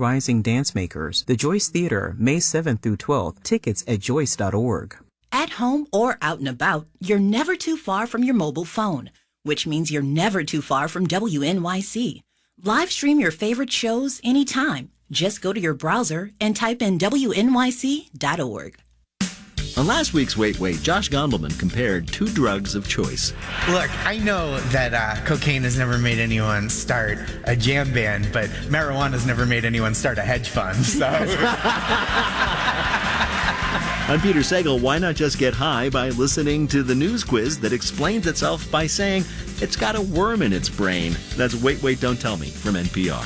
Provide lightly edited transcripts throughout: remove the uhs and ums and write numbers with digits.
Rising Dance Makers, the Joyce Theater, May 7th through 12th. Tickets at joyce.org. At home or out and about, you're never too far from your mobile phone, which means you're never too far from WNYC. Live stream your favorite shows anytime. Just go to your browser and type in WNYC.org. On last week's Wait, Josh Gondelman compared two drugs of choice. Look, I know that cocaine has never made anyone start a jam band, but marijuana's never made anyone start a hedge fund, so... I'm Peter Sagal. Why not just get high by listening to the news quiz that explains itself by saying it's got a worm in its brain? That's Wait, Don't Tell Me from NPR.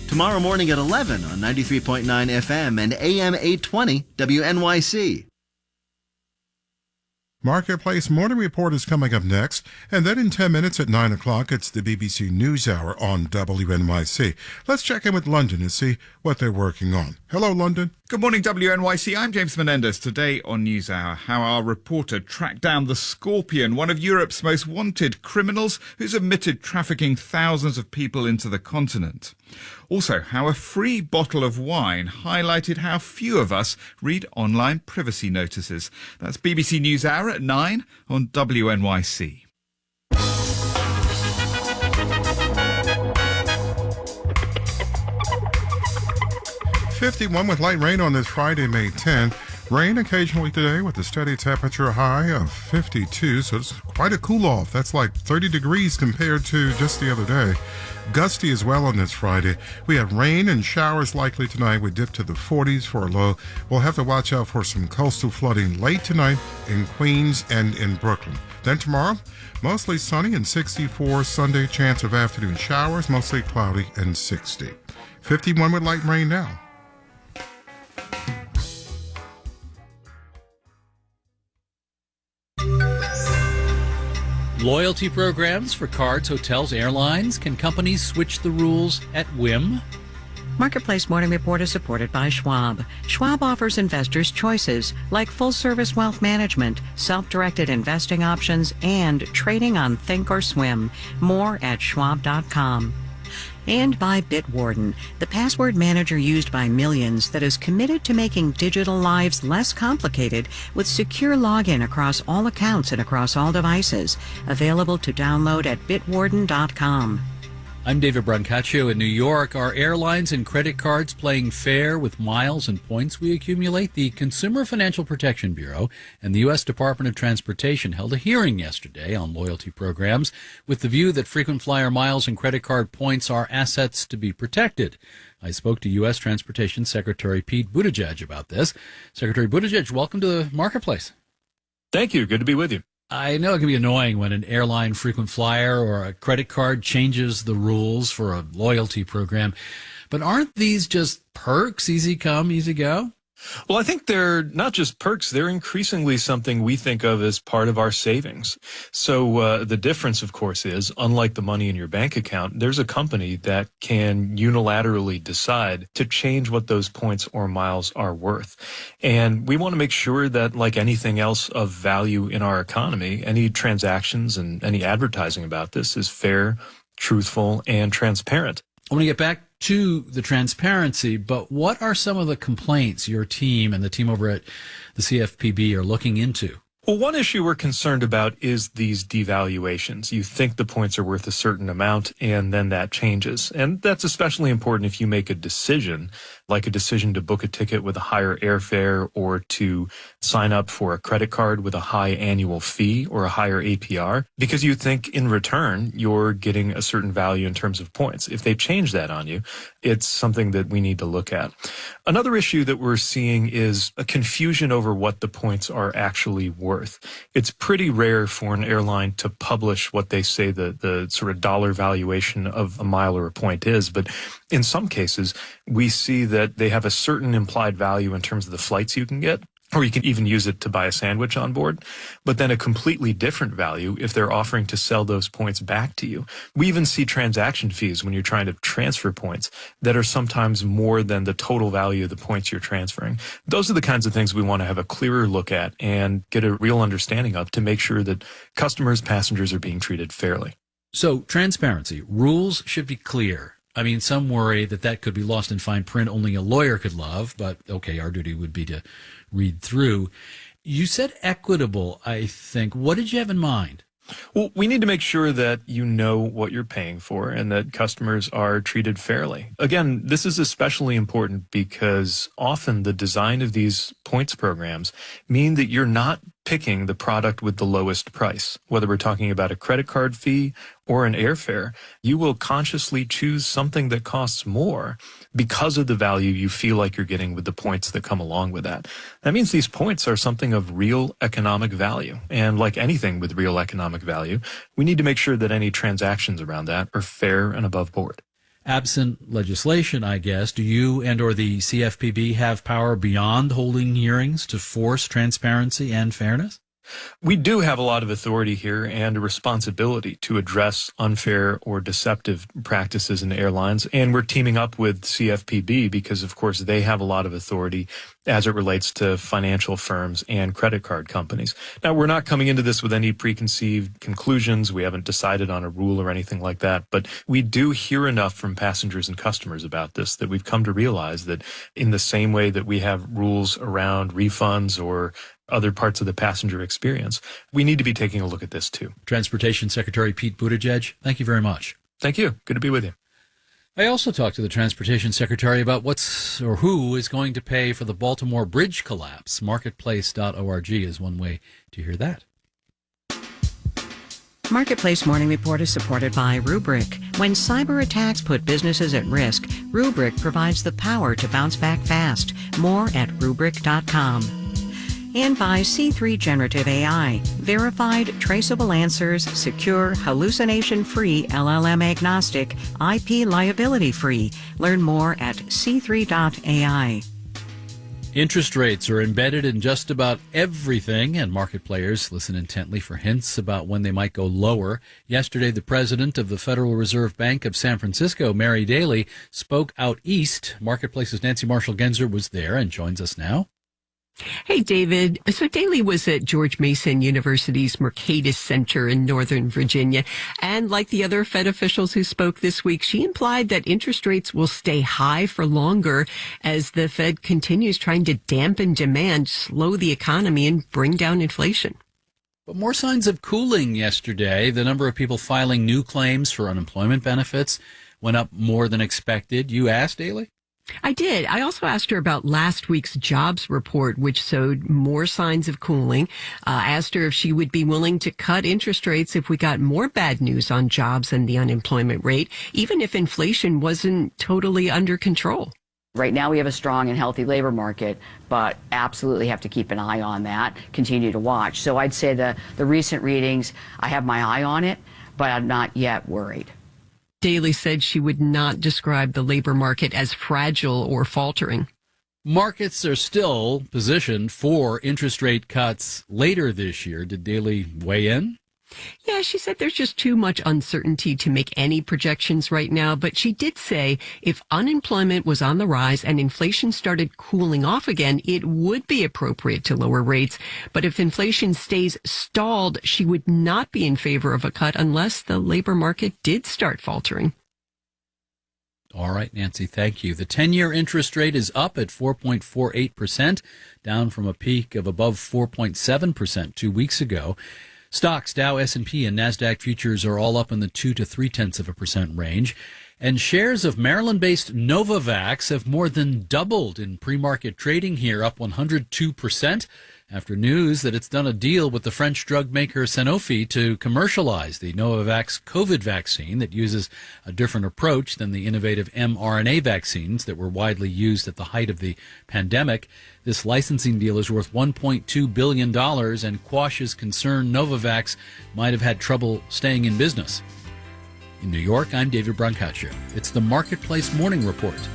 Tomorrow morning at 11 on 93.9 FM and AM 820 WNYC. Marketplace Morning Report is coming up next, and then in 10 minutes at 9 o'clock, it's the BBC NewsHour on WNYC. Let's check in with London and see what they're working on. Hello, London. Good morning, WNYC. I'm James Menendez. Today on NewsHour, how our reporter tracked down the Scorpion, one of Europe's most wanted criminals who's admitted trafficking thousands of people into the continent. Also, how a free bottle of wine highlighted how few of us read online privacy notices. That's BBC NewsHour at 9 on WNYC. .51 with light rain on this Friday, May 10th. Rain occasionally today with a steady temperature high of 52, so it's quite a cool-off. That's like 30 degrees compared to just the other day. Gusty as well on this Friday. We have rain and showers likely tonight. We dip to the 40s for a low. We'll have to watch out for some coastal flooding late tonight in Queens and in Brooklyn. Then tomorrow, mostly sunny and 64. Sunday, chance of afternoon showers, mostly cloudy and 60. 51 with light rain now. Loyalty programs for cards, hotels, airlines. Can companies switch the rules at whim? Marketplace Morning Report is supported by Schwab. Schwab offers investors choices like full-service wealth management, self-directed investing options, and trading on Thinkorswim. More at schwab.com. And by Bitwarden, the password manager used by millions that is committed to making digital lives less complicated with secure login across all accounts and across all devices. Available to download at bitwarden.com. I'm David Brancaccio in New York. Are airlines and credit cards playing fair with miles and points we accumulate? The Consumer Financial Protection Bureau and the U.S. Department of Transportation held a hearing yesterday on loyalty programs with the view that frequent flyer miles and credit card points are assets to be protected. I spoke to U.S. Transportation Secretary Pete Buttigieg about this. Secretary Buttigieg, welcome to the Marketplace. Thank you. Good to be with you. I know it can be annoying when an airline frequent flyer or a credit card changes the rules for a loyalty program, but aren't these just perks, easy come, easy go? Well, I think they're not just perks. They're increasingly something we think of as part of our savings. So the difference, of course, is unlike the money in your bank account, there's a company that can unilaterally decide to change what those points or miles are worth. And we want to make sure that, like anything else of value in our economy, any transactions and any advertising about this is fair, truthful, and transparent. I want to get back to the transparency, but what are some of the complaints your team and the team over at the CFPB are looking into? Well, one issue we're concerned about is these devaluations. You think the points are worth a certain amount, and then that changes. And that's especially important if you make a decision, like a decision to book a ticket with a higher airfare or to sign up for a credit card with a high annual fee or a higher APR, because you think in return you're getting a certain value in terms of points. If they change that on you, it's something that we need to look at. Another issue that we're seeing is a confusion over what the points are actually worth. It's pretty rare for an airline to publish what they say the sort of dollar valuation of a mile or a point is, but in some cases we see that they have a certain implied value in terms of the flights you can get, or you can even use it to buy a sandwich on board, but then a completely different value if they're offering to sell those points back to you. We even see transaction fees when you're trying to transfer points that are sometimes more than the total value of the points you're transferring. Those are the kinds of things we want to have a clearer look at and get a real understanding of to make sure that customers, passengers are being treated fairly. So transparency, rules should be clear. I mean, some worry that could be lost in fine print only a lawyer could love, but okay, our duty would be to read through. You said equitable, I think. What did you have in mind? Well, we need to make sure that you know what you're paying for and that customers are treated fairly. Again, this is especially important because often the design of these points programs mean that you're not picking the product with the lowest price. Whether we're talking about a credit card fee or an airfare, you will consciously choose something that costs more because of the value you feel like you're getting with the points that come along with that. That means these points are something of real economic value. And like anything with real economic value, we need to make sure that any transactions around that are fair and above board. Absent legislation, I guess, do you and or the CFPB have power beyond holding hearings to force transparency and fairness? We do have a lot of authority here and a responsibility to address unfair or deceptive practices in airlines. And we're teaming up with CFPB because, of course, they have a lot of authority as it relates to financial firms and credit card companies. Now, we're not coming into this with any preconceived conclusions. We haven't decided on a rule or anything like that. But we do hear enough from passengers and customers about this that we've come to realize that in the same way that we have rules around refunds or other parts of the passenger experience, we need to be taking a look at this too. Transportation Secretary Pete Buttigieg, thank you very much. Thank you. Good to be with you. I also talked to the Transportation Secretary about who is going to pay for the Baltimore Bridge collapse. Marketplace.org is one way to hear that. Marketplace Morning Report is supported by Rubrik. When cyber attacks put businesses at risk, Rubrik provides the power to bounce back fast. More at Rubrik.com. And by C3 Generative AI. Verified, traceable answers, secure, hallucination-free, LLM-agnostic, IP liability-free. Learn more at c3.ai. Interest rates are embedded in just about everything, and market players listen intently for hints about when they might go lower. Yesterday, the president of the Federal Reserve Bank of San Francisco, Mary Daly, spoke out east. Marketplace's Nancy Marshall-Genzer was there and joins us now. Hey, David. So Daly was at George Mason University's Mercatus Center in Northern Virginia. And like the other Fed officials who spoke this week, she implied that interest rates will stay high for longer as the Fed continues trying to dampen demand, slow the economy, and bring down inflation. But more signs of cooling yesterday. The number of people filing new claims for unemployment benefits went up more than expected. You asked, Daly? I did. I also asked her about last week's jobs report, which showed more signs of cooling. Asked her if she would be willing to cut interest rates if we got more bad news on jobs and the unemployment rate, even if inflation wasn't totally under control. Right now we have a strong and healthy labor market, but absolutely have to keep an eye on that, continue to watch. So I'd say the recent readings, I have my eye on it, but I'm not yet worried. Daly said she would not describe the labor market as fragile or faltering. Markets are still positioned for interest rate cuts later this year. Did Daly weigh in? Yeah, she said there's just too much uncertainty to make any projections right now, but she did say if unemployment was on the rise and inflation started cooling off again, it would be appropriate to lower rates. But if inflation stays stalled, she would not be in favor of a cut unless the labor market did start faltering. All right, Nancy, thank you. The 10-year interest rate is up at 4.48%, down from a peak of above 4.7% 2 weeks ago. Stocks, Dow, S&P, and NASDAQ futures are all up in the 2 to 0.3% range. And shares of Maryland-based Novavax have more than doubled in pre-market trading here, up 102%, after news that it's done a deal with the French drug maker Sanofi to commercialize the Novavax COVID vaccine that uses a different approach than the innovative mRNA vaccines that were widely used at the height of the pandemic. This licensing deal is worth $1.2 billion and quashes concern Novavax might have had trouble staying in business. In New York, I'm David Brancaccio. It's the Marketplace Morning Report. From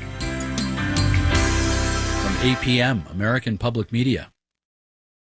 APM, American Public Media.